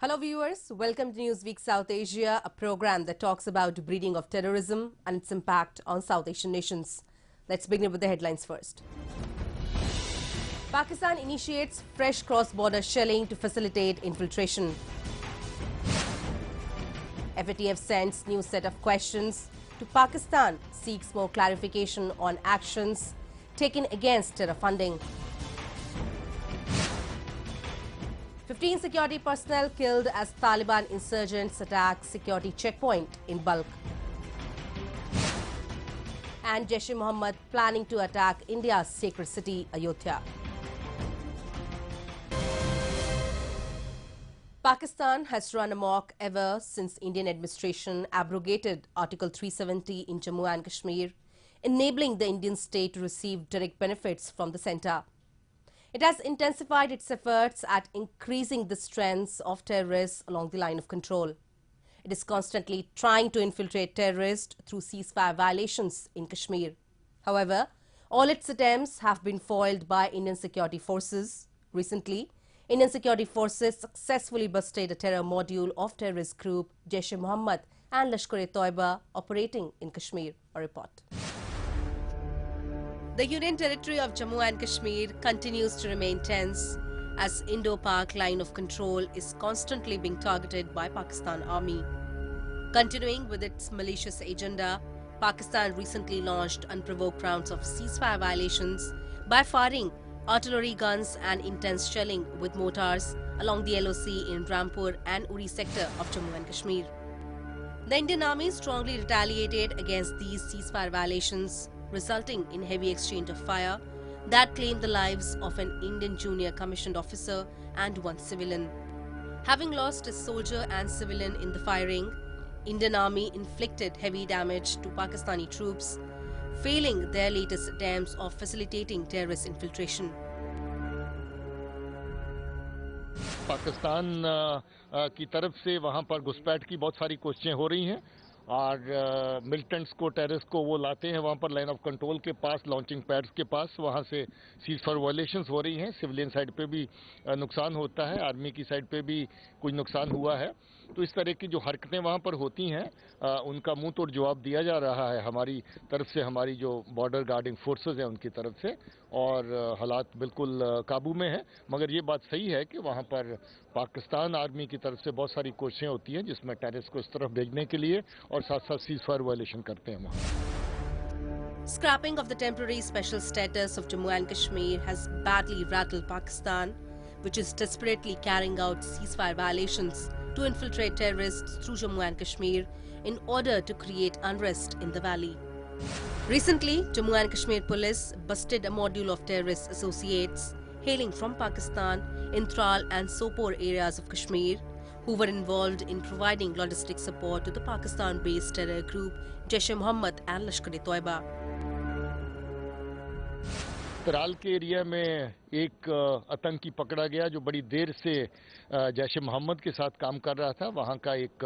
Hello viewers, welcome to Newsweek South Asia, a program that talks about breeding of terrorism and its impact on South Asian nations. Let's begin with the headlines first. Pakistan initiates fresh cross-border shelling to facilitate infiltration. FATF sends new set of questions to Pakistan, seeks more clarification on actions taken against terror funding. 15 security personnel killed as Taliban insurgents attack security checkpoint in Balkh. And JAISH-E-MOHAMMED planning to attack India's sacred city, Ayodhya. Pakistan has run amok ever since Indian administration abrogated Article 370 in Jammu and Kashmir, enabling the Indian state to receive direct benefits from the centre. It has intensified its efforts at increasing the strengths of terrorists along the line of control. It is constantly trying to infiltrate terrorists through ceasefire violations in Kashmir. However, all its attempts have been foiled by Indian security forces. Recently, Indian security forces successfully busted a terror module of terrorist group JAISH-E-MOHAMMED and Lashkar-e-Toiba operating in Kashmir. A report. The Union Territory of Jammu and Kashmir continues to remain tense as Indo-Pak line of control is constantly being targeted by Pakistan Army. Continuing with its malicious agenda, Pakistan recently launched unprovoked rounds of ceasefire violations by firing artillery guns and intense shelling with mortars along the LOC in Rampur and Uri sector of Jammu and Kashmir. The Indian Army strongly retaliated against these ceasefire violations, resulting in heavy exchange of fire that claimed the lives of an Indian junior commissioned officer and one civilian. Having lost a soldier and civilian in the firing, Indian Army inflicted heavy damage to Pakistani troops, failing their latest attempts of facilitating terrorist infiltration. Pakistan की तरफ से वहाँ पर घुसपैठ की बहुत सारी कोशिशें हो रही हैं और मिलिटेंट्स को टेररिस्ट को वो लाते हैं वहाँ पर लाइन ऑफ कंट्रोल के पास, लॉन्चिंग पैड्स के पास, वहाँ से सीज़फायर वायलेशंस हो रही हैं। सिविलियन साइड पे भी नुकसान होता है, आर्मी की साइड पे भी कुछ नुकसान हुआ है। तो इस तरह की जो हरकतें वहाँ पर होती हैं उनका मुंह तोड़ जवाब दिया जा रहा है हमारी तरफ से, हमारी जो बॉर्डर गार्डिंग फोर्सेस हैं उनकी तरफ से, और हालात बिल्कुल काबू में हैं। मगर ये बात सही है कि वहाँ पर पाकिस्तान आर्मी की तरफ से बहुत सारी कोशिशें होती हैं जिसमें टेररिस्ट को इस तरफ भेजने के लिए और साथ साथ सीज़फायर वायलेशन करते हैं वहाँ। Scrapping of the temporary special status of Jammu and Kashmir has badly rattled Pakistan, which is desperately carrying out ceasefire violations to infiltrate terrorists through Jammu and Kashmir in order to create unrest in the valley. Recently, Jammu and Kashmir police busted a module of terrorist associates hailing from Pakistan in Tral and Sopore areas of Kashmir, who were involved in providing logistic support to the Pakistan-based terror group JAISH-E-MOHAMMED and Lashkar-e-Toiba. तराल के area में एक आतंकी पकड़ा गया जो बड़ी देर से जैश-ए-मोहम्मद के साथ काम कर रहा था। वहाँ का एक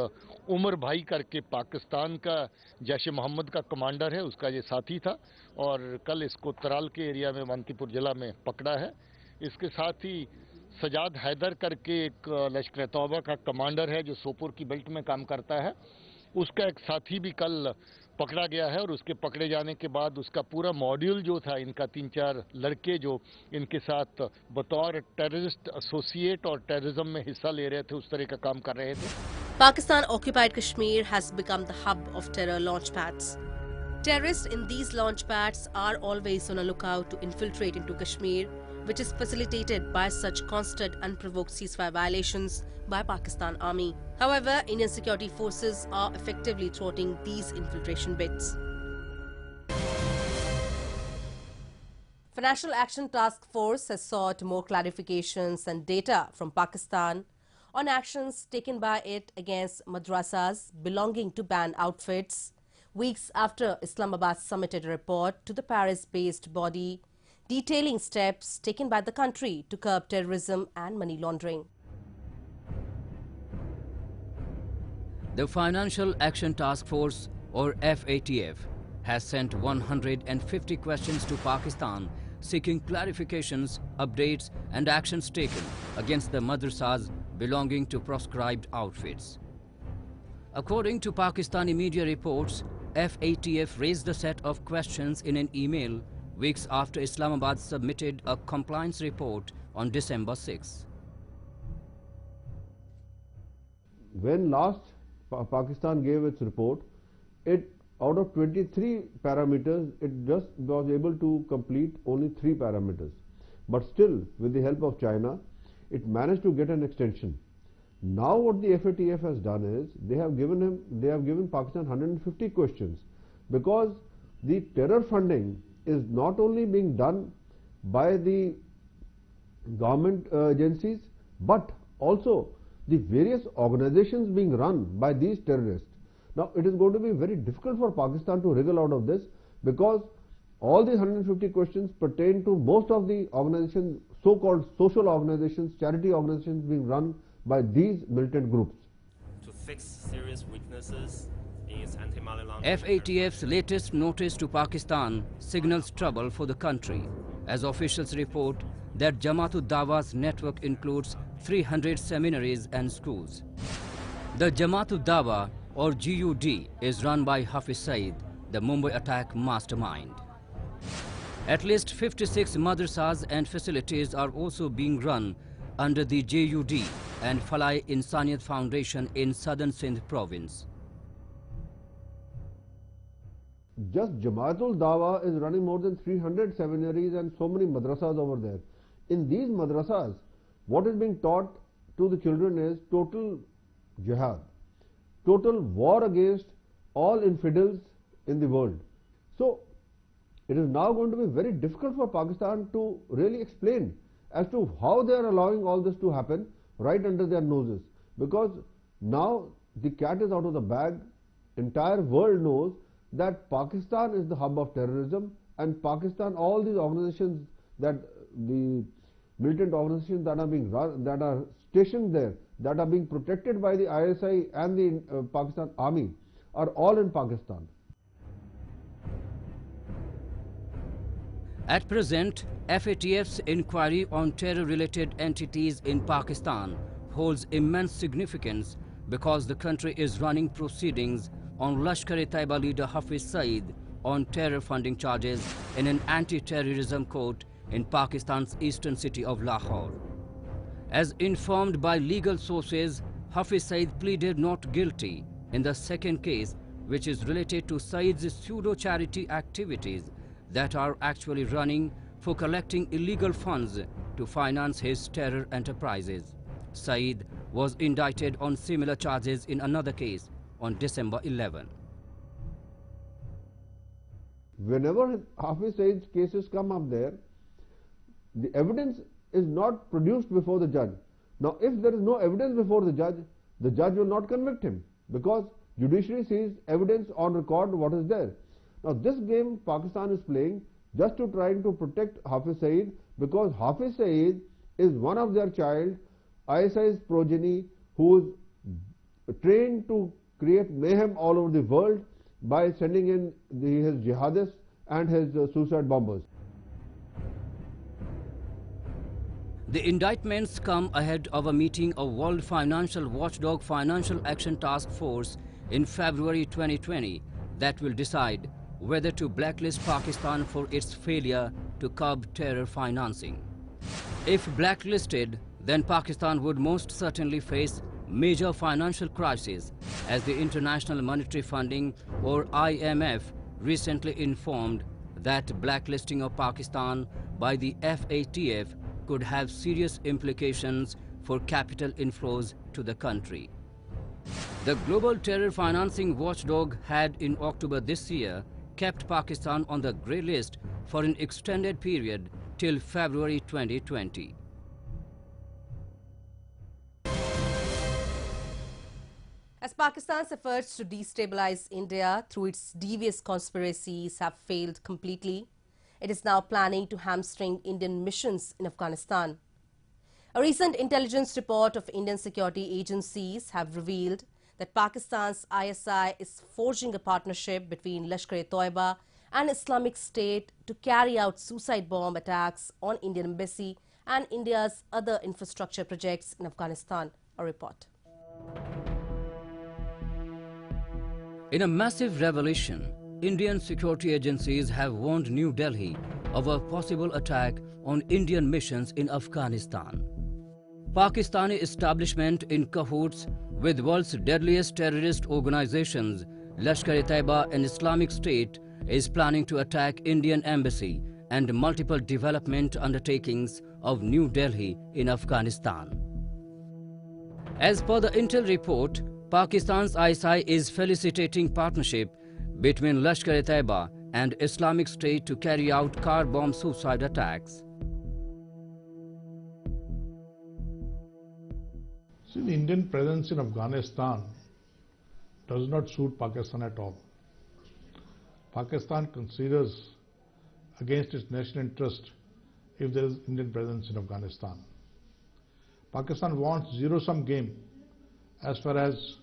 उमर भाई करके पाकिस्तान का जैश-ए-मोहम्मद का कमांडर है, उसका ये साथी था और कल इसको तराल के एरिया में वंतीपुर जिला में पकड़ा है। इसके साथ ही सजाद हैदर करके एक लश्कर-ए-तौबा का कमांडर है जो सोपुर की बेल्ट में काम करता है, उसका एक साथी भी कल पकड़ा गया है और उसके पकड़े जाने के बाद उसका पूरा मॉड्यूल जो था, इनका 3-4 लड़के जो इनके साथ बतौर टेररिस्ट एसोसिएट और टेररिज्म में हिस्सा ले रहे थे, उस तरह का काम कर रहे थे। Pakistan occupied Kashmir has become the hub of terror launch pads. Terrorists in these launch pads are always on a lookout to infiltrate into Kashmir, which is facilitated by such constant unprovoked ceasefire violations by Pakistan Army. However, Indian security forces are effectively thwarting these infiltration bits. The National Action Task Force has sought more clarifications and data from Pakistan on actions taken by it against madrasas belonging to banned outfits, weeks after Islamabad submitted a report to the Paris-based body detailing steps taken by the country to curb terrorism and money laundering. The Financial Action Task Force, or FATF, has sent 150 questions to Pakistan seeking clarifications, updates and actions taken against the madrasas belonging to proscribed outfits. According to Pakistani media reports, FATF raised the set of questions in an email weeks after Islamabad submitted a compliance report on December 6. When last Pakistan gave its report, out of 23 parameters, it just was able to complete only 3 parameters. But still, with the help of China, it managed to get an extension. Now what the FATF has done is, they have given Pakistan 150 questions, because the terror funding is not only being done by the government agencies, but also the various organizations being run by these terrorists. Now it is going to be very difficult for Pakistan to wriggle out of this, because all these 150 questions pertain to most of the organizations, so-called social organizations, charity organizations being run by these militant groups. To fix serious weaknesses in its anti-money laundering. FATF's latest notice to Pakistan signals trouble for the country, as officials report that Jamaat-ud-Dawa's network includes 300 seminaries and schools. The Jamaat-ud-Dawa, or GUD, is run by Hafiz Saeed, the Mumbai attack mastermind. At least 56 madrasas and facilities are also being run under the JUD and Falai Insaniyat Foundation in southern Sindh province. Just Jamaat-ul-Dawa is running more than 300 seminaries and so many madrasas over there. In these madrasas, what is being taught to the children is total jihad, total war against all infidels in the world. So it is now going to be very difficult for Pakistan to really explain as to how they are allowing all this to happen right under their noses, because now the cat is out of the bag. Entire world knows that Pakistan is the hub of terrorism, and Pakistan, all these organizations, that the militant organizations that are being run, that are stationed there, that are being protected by the ISI and the Pakistan Army, are all in Pakistan. At present, FATF's inquiry on terror-related entities in Pakistan holds immense significance, because the country is running proceedings on Lashkar-e-Taiba leader Hafiz Saeed on terror funding charges in an anti-terrorism court in Pakistan's eastern city of Lahore. As informed by legal sources, Hafiz Saeed pleaded not guilty in the second case, which is related to Saeed's pseudo-charity activities that are actually running for collecting illegal funds to finance his terror enterprises. Saeed was indicted on similar charges in another case on December 11. Whenever Hafiz Saeed's cases come up there, the evidence is not produced before the judge. Now if there is no evidence before the judge will not convict him, because judiciary sees evidence on record what is there. Now this game Pakistan is playing just to trying to protect Hafiz Saeed, because Hafiz Saeed is one of their child, ISI's progeny, who is trained to create mayhem all over the world by sending in his jihadists and his suicide bombers. The indictments come ahead of a meeting of World Financial Watchdog Financial Action Task Force in February 2020 that will decide whether to blacklist Pakistan for its failure to curb terror financing. If blacklisted, then Pakistan would most certainly face major financial crisis, as the International Monetary Funding, or IMF, recently informed that blacklisting of Pakistan by the FATF could have serious implications for capital inflows to the country. The Global Terror Financing Watchdog had in October this year kept Pakistan on the grey list for an extended period till February 2020. As Pakistan's efforts to destabilize India through its devious conspiracies have failed completely, it is now planning to hamstring Indian missions in Afghanistan. A recent intelligence report of Indian security agencies have revealed that Pakistan's ISI is forging a partnership between Lashkar-e-Toiba and Islamic State to carry out suicide bomb attacks on Indian embassy and India's other infrastructure projects in Afghanistan. A report. In a massive revelation, Indian security agencies have warned New Delhi of a possible attack on Indian missions in Afghanistan. Pakistani establishment in cahoots with world's deadliest terrorist organizations, Lashkar-e-Taiba and Islamic State, is planning to attack Indian embassy and multiple development undertakings of New Delhi in Afghanistan. As per the Intel report, Pakistan's ISI is felicitating partnership between Lashkar-e-Taiba and Islamic State to carry out car bomb suicide attacks. See, the Indian presence in Afghanistan does not suit Pakistan at all. Pakistan considers against its national interest if there is Indian presence in Afghanistan. Pakistan wants zero-sum game as far as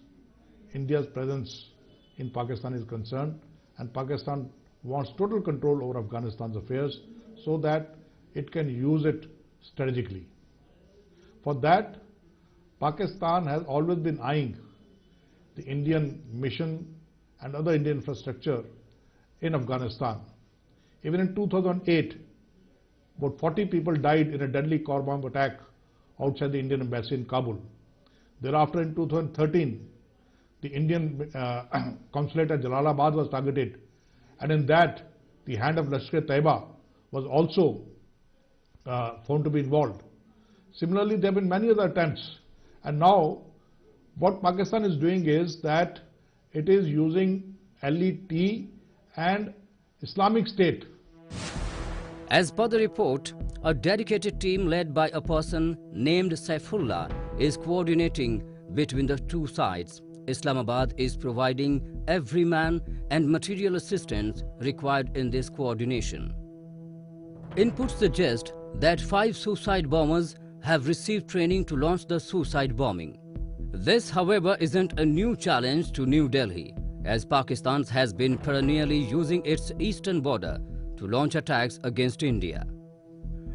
India's presence in Pakistan is concerned, and Pakistan wants total control over Afghanistan's affairs so that it can use it strategically. For that, Pakistan has always been eyeing the Indian mission and other Indian infrastructure in Afghanistan. Even in 2008, about 40 people died in a deadly car bomb attack outside the Indian embassy in Kabul. Thereafter, in 2013, the Indian consulate at Jalalabad was targeted, and in that, the hand of Lashkar-e-Taiba was also found to be involved. Similarly, there have been many other attempts, and now what Pakistan is doing is that it is using LET and Islamic State. As per the report, a dedicated team led by a person named Saifullah is coordinating between the two sides. Islamabad is providing every man and material assistance required in this coordination. Inputs suggest that 5 suicide bombers have received training to launch the suicide bombing. This, however, isn't a new challenge to New Delhi, as Pakistan has been perennially using its eastern border to launch attacks against India.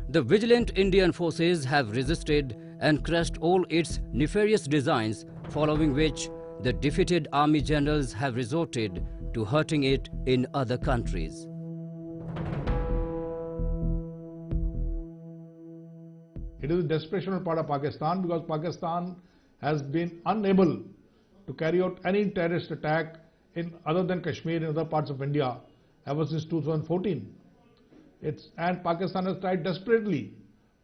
The vigilant Indian forces have resisted and crushed all its nefarious designs, following which the defeated army generals have resorted to hurting it in other countries. It is a desperation on part of Pakistan because Pakistan has been unable to carry out any terrorist attack in other than Kashmir in other parts of India ever since 2014. And Pakistan has tried desperately.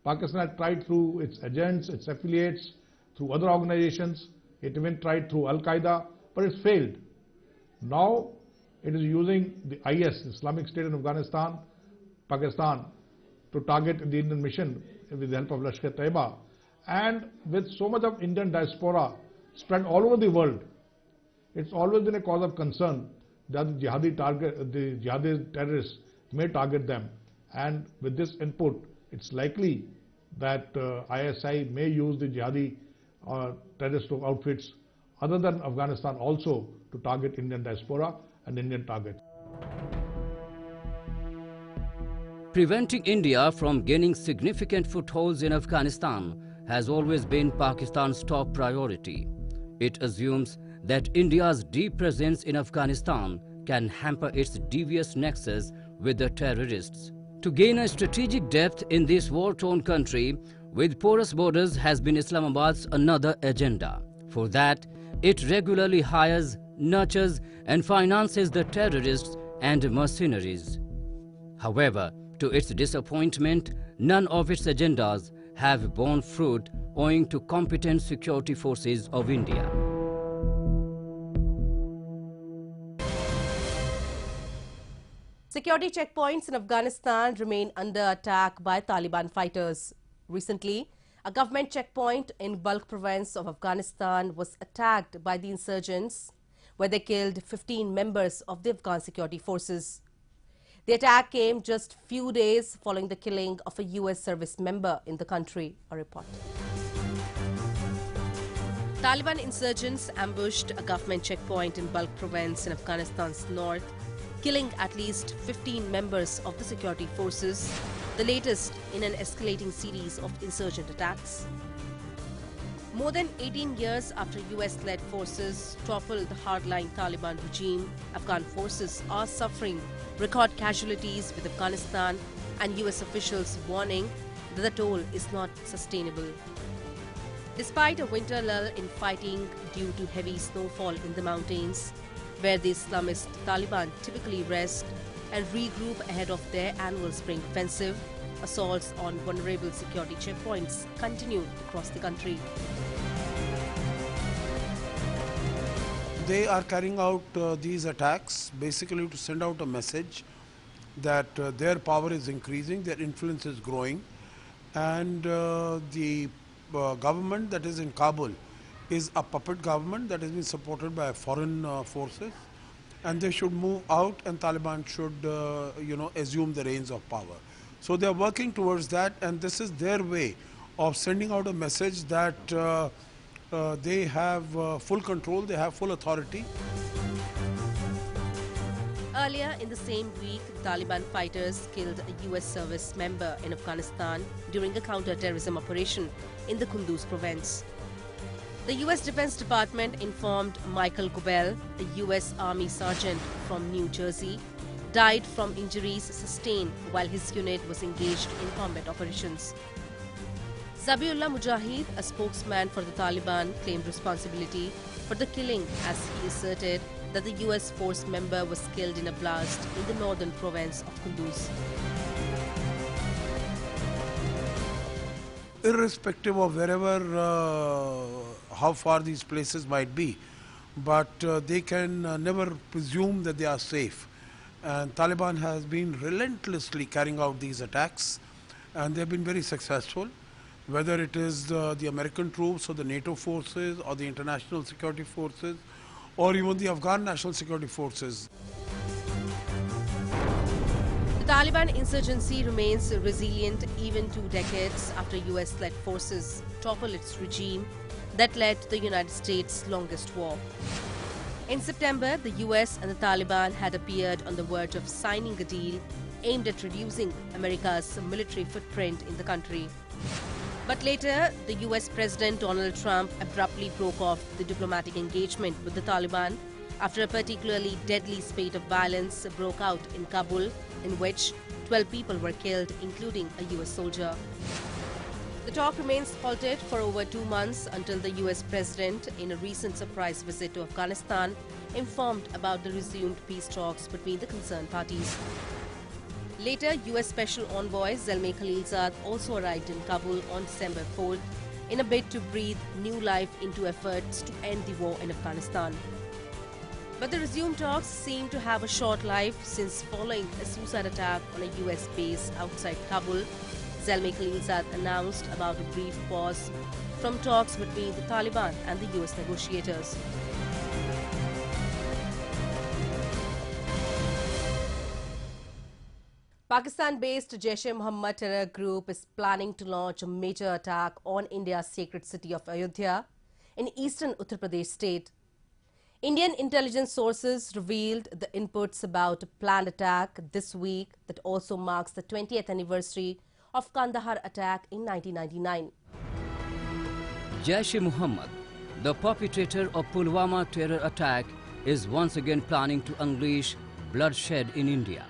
Pakistan has tried through its agents, its affiliates, through other organizations. It even tried through Al-Qaeda, but it's failed. Now it is using the IS, Islamic State in Afghanistan, Pakistan, to target the Indian mission with the help of Lashkar-e-Taiba. And with so much of Indian diaspora spread all over the world, it's always been a cause of concern that the jihadi terrorists may target them. And with this input, it's likely that ISI may use the jihadi terrorist outfits other than Afghanistan also to target Indian diaspora and Indian targets. Preventing India from gaining significant footholds in Afghanistan has always been Pakistan's top priority. It assumes that India's deep presence in Afghanistan can hamper its devious nexus with the terrorists. To gain a strategic depth in this war-torn country with porous borders has been Islamabad's another agenda. For that, it regularly hires, nurtures and finances the terrorists and mercenaries. However, to its disappointment, none of its agendas have borne fruit owing to competent security forces of India. Security checkpoints in Afghanistan remain under attack by Taliban fighters. Recently, a government checkpoint in Balkh province of Afghanistan was attacked by the insurgents, where they killed 15 members of the Afghan security forces. The attack came just few days following the killing of a US service member in the country. A report. Taliban insurgents ambushed a government checkpoint in Balkh province in Afghanistan's north, killing at least 15 members of the security forces, the latest in an escalating series of insurgent attacks. More than 18 years after US-led forces toppled the hardline Taliban regime, Afghan forces are suffering record casualties, with Afghanistan and US officials warning that the toll is not sustainable. Despite a winter lull in fighting due to heavy snowfall in the mountains, where the Islamist Taliban typically rest and regroup ahead of their annual spring offensive, assaults on vulnerable security checkpoints continue across the country. They are carrying out these attacks basically to send out a message that their power is increasing, their influence is growing, and the government that is in Kabul is a puppet government that has been supported by foreign forces, and they should move out and Taliban should assume the reins of power. So they are working towards that, and this is their way of sending out a message that they have full control, they have full authority. Earlier in the same week, Taliban fighters killed a US service member in Afghanistan during a counter-terrorism operation in the Kunduz province. The US Defense Department informed Michael Gobel, a US Army sergeant from New Jersey, died from injuries sustained while his unit was engaged in combat operations. Zabiullah Mujahid, a spokesman for the Taliban, claimed responsibility for the killing, as he asserted that the US force member was killed in a blast in the northern province of Kunduz. Irrespective of wherever, how far these places might be, but they can never presume that they are safe. And Taliban has been relentlessly carrying out these attacks, and they've been very successful, whether it is the American troops or the NATO forces or the international security forces or even the Afghan national security forces. The Taliban insurgency remains resilient even 2 decades after US-led forces topple its regime that led to the United States' longest war. In September, the US and the Taliban had appeared on the verge of signing a deal aimed at reducing America's military footprint in the country. But later, the US President Donald Trump abruptly broke off the diplomatic engagement with the Taliban after a particularly deadly spate of violence broke out in Kabul, in which 12 people were killed, including a US soldier. The talk remains halted for over 2 months until the US President, in a recent surprise visit to Afghanistan, informed about the resumed peace talks between the concerned parties. Later, US Special Envoy Zalmay Khalilzad also arrived in Kabul on December 4th in a bid to breathe new life into efforts to end the war in Afghanistan. But the resumed talks seem to have a short life, since following a suicide attack on a US base outside Kabul, Zalmay Khalilzad announced about a brief pause from talks between the Taliban and the US negotiators. Pakistan-based JAISH-E-MOHAMMED terror group is planning to launch a major attack on India's sacred city of Ayodhya in eastern Uttar Pradesh state. Indian intelligence sources revealed the inputs about a planned attack this week that also marks the 20th anniversary of Kandahar attack in 1999. JAISH-E-MOHAMMED, the perpetrator of Pulwama terror attack, is once again planning to unleash bloodshed in India.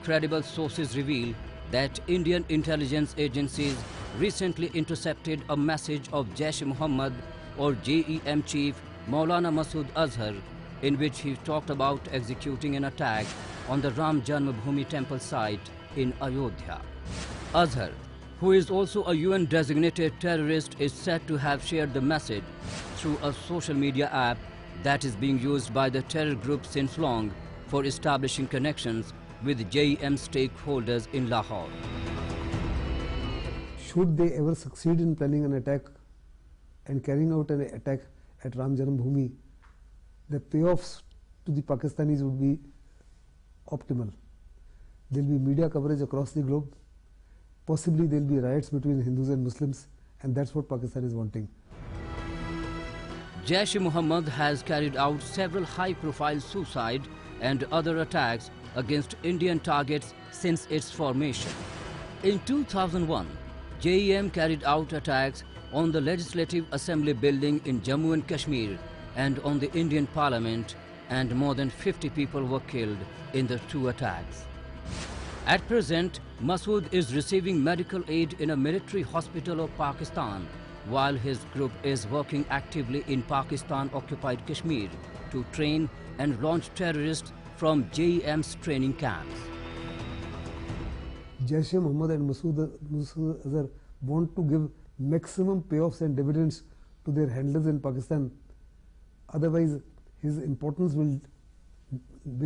Credible sources reveal that Indian intelligence agencies recently intercepted a message of JAISH-E-MOHAMMED or JEM chief Maulana Masood Azhar, in which he talked about executing an attack on the Ram Janmabhoomi temple site in Ayodhya. Azhar, who is also a UN-designated terrorist, is said to have shared the message through a social media app that is being used by the terror group since long for establishing connections with JEM stakeholders in Lahore. Should they ever succeed in planning an attack and carrying out an attack at Ram Janmabhoomi, the payoffs to the Pakistanis would be optimal. There will be media coverage across the globe. Possibly there will be riots between Hindus and Muslims, and that's what Pakistan is wanting. JAISH-E-MOHAMMED has carried out several high-profile suicide and other attacks against Indian targets since its formation. In 2001, JEM carried out attacks on the Legislative Assembly building in Jammu and Kashmir and on the Indian Parliament, and more than 50 people were killed in the two attacks. At present, Masood is receiving medical aid in a military hospital of Pakistan, while his group is working actively in Pakistan-occupied Kashmir to train and launch terrorists from JEM's training camps. JAISH-E-MOHAMMED and Masood Azhar want to give maximum payoffs and dividends to their handlers in Pakistan. Otherwise, his importance will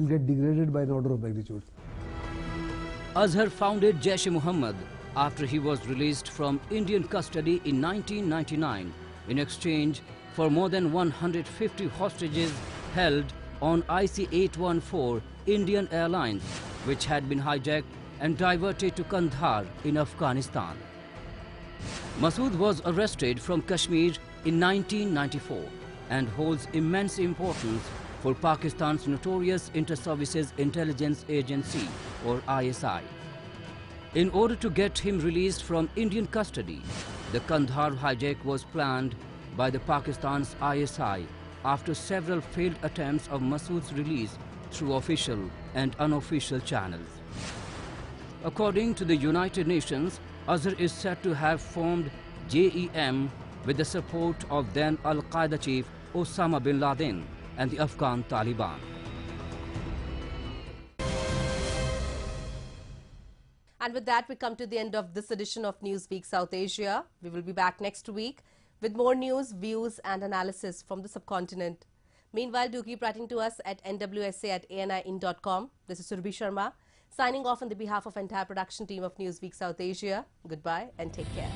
get degraded by an order of magnitude. Azhar founded JAISH-E-MOHAMMED after he was released from Indian custody in 1999 in exchange for more than 150 hostages held on IC-814 Indian Airlines, which had been hijacked and diverted to Kandahar in Afghanistan. Masood was arrested from Kashmir in 1994 and holds immense importance for Pakistan's notorious Inter-Services Intelligence Agency or ISI. In order to get him released from Indian custody, the Kandahar hijack was planned by the Pakistan's ISI after several failed attempts of Masood's release through official and unofficial channels. According to the United Nations, Azhar is said to have formed JEM with the support of then Al-Qaeda chief Osama bin Laden and the Afghan Taliban. And with that, we come to the end of this edition of Newsweek South Asia. We will be back next week with more news, views and analysis from the subcontinent. Meanwhile, do keep writing to us at nwsa@aniin.com. This is Surbhi Sharma, signing off on the behalf of entire production team of Newsweek South Asia. Goodbye and take care.